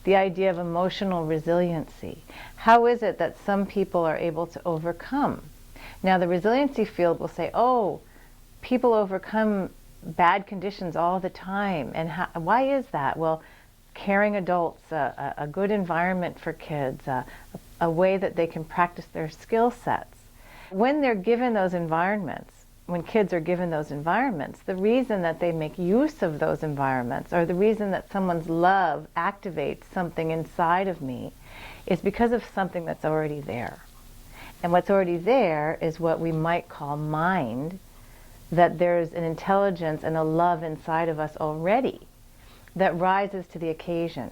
the idea of emotional resiliency. How is it that some people are able to overcome? Now, the resiliency field will say, oh, people overcome bad conditions all the time. And why is that? Well, caring adults, a good environment for kids, a way that they can practice their skill sets. When they're given those environments, when kids are given those environments, the reason that they make use of those environments, or the reason that someone's love activates something inside of me, is because of something that's already there. And what's already there is what we might call mind, that there's an intelligence and a love inside of us already that rises to the occasion.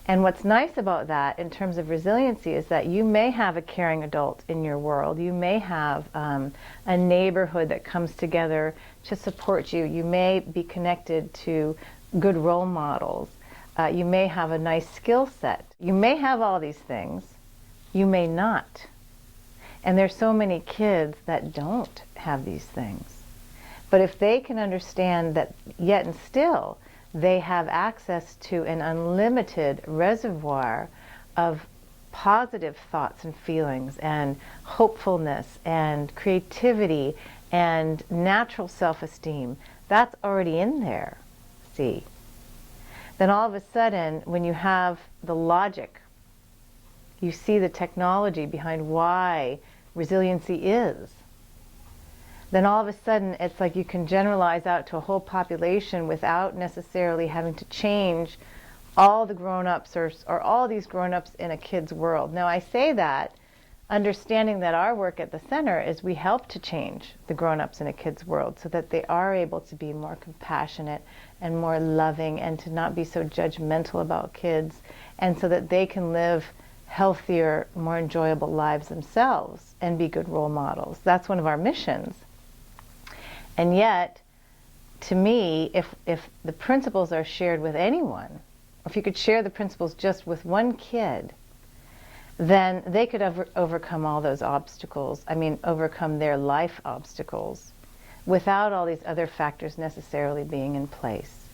And what's nice about that in terms of resiliency is that you may have a caring adult in your world. You may have a neighborhood that comes together to support you. You may be connected to good role models. You may have a nice skill set. You may have all these things. You may not. And there's so many kids that don't have these things. But if they can understand that yet and still they have access to an unlimited reservoir of positive thoughts and feelings and hopefulness and creativity and natural self-esteem, that's already in there, see? Then all of a sudden, when you have the logic, you see the technology behind why resiliency is, then all of a sudden it's like you can generalize out to a whole population without necessarily having to change all the grown-ups or all these grown-ups in a kid's world. Now I say that understanding that our work at the center is we help to change the grown-ups in a kid's world so that they are able to be more compassionate and more loving and to not be so judgmental about kids, and so that they can live healthier, more enjoyable lives themselves and be good role models. That's one of our missions. And yet, to me, if the principles are shared with anyone, if you could share the principles just with one kid, then they could overcome all those obstacles. I mean, overcome their life obstacles without all these other factors necessarily being in place.